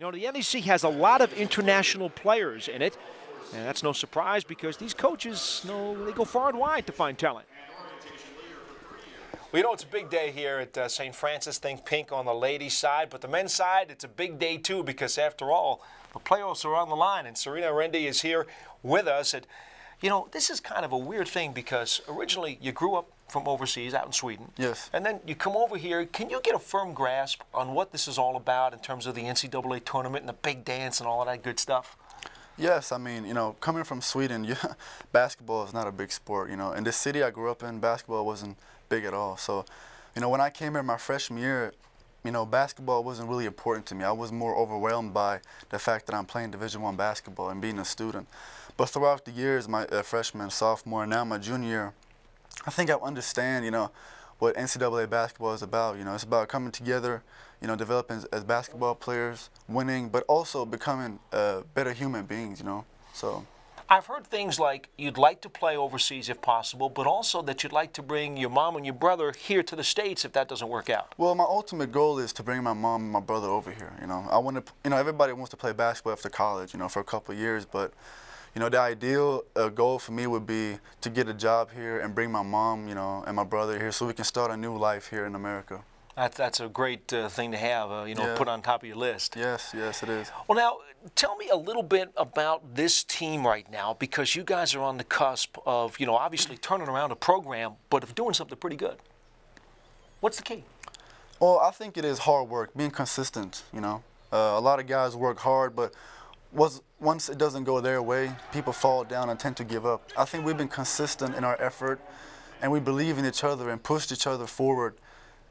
You know, the NEC has a lot of international players in it, and that's no surprise because these coaches know they go far and wide to find talent. Well, you know, it's a big day here at St. Francis. Think pink on the ladies' side, but the men's side, it's a big day too because, after all, the playoffs are on the line, and Sorena Orandi is here with us. And, you know, this is kind of a weird thing because originally you grew up from overseas out in Sweden. Yes. And then you come over here. Can you get a firm grasp on what this is all about in terms of the NCAA tournament and the big dance and all of that good stuff? Yes, I mean, you know, coming from Sweden, basketball is not a big sport, you know. In the city I grew up in, basketball wasn't big at all. So, you know, when I came here my freshman year, you know, basketball wasn't really important to me. I was more overwhelmed by the fact that I'm playing Division I basketball and being a student. But throughout the years, my freshman, sophomore, and now my junior year, I think I understand, you know, what NCAA basketball is about. You know, it's about coming together, you know, developing as basketball players, winning, but also becoming better human beings, you know. So I've heard things like you'd like to play overseas if possible, but also that you'd like to bring your mom and your brother here to the States if that doesn't work out. Well, my ultimate goal is to bring my mom and my brother over here, you know. I want to, you know, everybody wants to play basketball after college, you know, for a couple of years, but you know, the ideal goal for me would be to get a job here and bring my mom, you know, and my brother here so we can start a new life here in America. That's a great thing to have, you know, yeah. Put on top of your list. Yes, yes, it is. Well, now, tell me a little bit about this team right now because you guys are on the cusp of, you know, obviously turning around a program, but of doing something pretty good. What's the key? Well, I think it is hard work, being consistent, you know. A lot of guys work hard, but once it doesn't go their way, people fall down and tend to give up. I think we've been consistent in our effort, and we believe in each other and pushed each other forward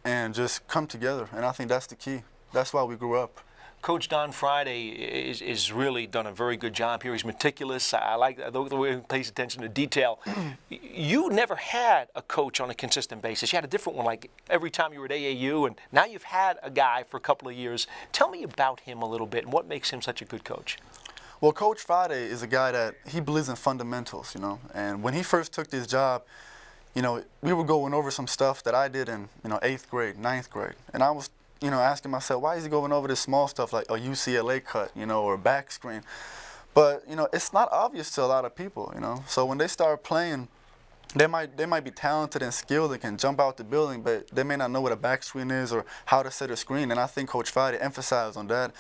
and just come together, and I think that's the key. That's why we grew up. Coach Don Friday is really done a very good job here. He's meticulous. I like the way he pays attention to detail. You never had a coach on a consistent basis. You had a different one like every time you were at AAU, and now you've had a guy for a couple of years. Tell me about him a little bit and what makes him such a good coach. Well, Coach Friday is a guy that he believes in fundamentals, you know, and when he first took this job, you know, we were going over some stuff that I did in, you know, 8th grade, 9th grade, and I was, you know, asking myself, why is he going over this small stuff like a UCLA cut, you know, or a back screen? But, you know, it's not obvious to a lot of people, you know. So when they start playing, they might be talented and skilled and can jump out the building, but they may not know what a back screen is or how to set a screen. And I think Coach Friday emphasized on that,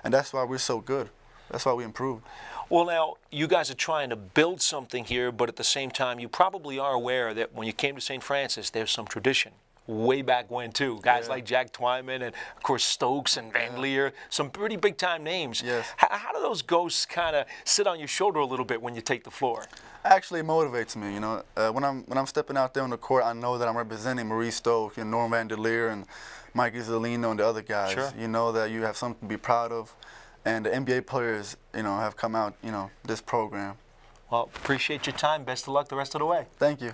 and that's why we're so good. That's why we improved. Well, now, you guys are trying to build something here, but at the same time, you probably are aware that when you came to St. Francis, there's some tradition. Way back when, too. Guys like Jack Twyman and, of course, Stokes and Van Lier, some pretty big-time names. Yes. How do those ghosts kind of sit on your shoulder a little bit when you take the floor? Actually, it motivates me, you know. When I'm stepping out there on the court, I know that I'm representing Maurice Stokes and Van Lier and Mike Iuzzolino and the other guys. Sure. You know that you have something to be proud of. And the NBA players, you know, have come out, you know, this program. Well, appreciate your time. Best of luck the rest of the way. Thank you.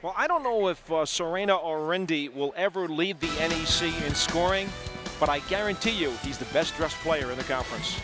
Well, I don't know if Sorena Orandi will ever lead the NEC in scoring, but I guarantee you he's the best-dressed player in the conference.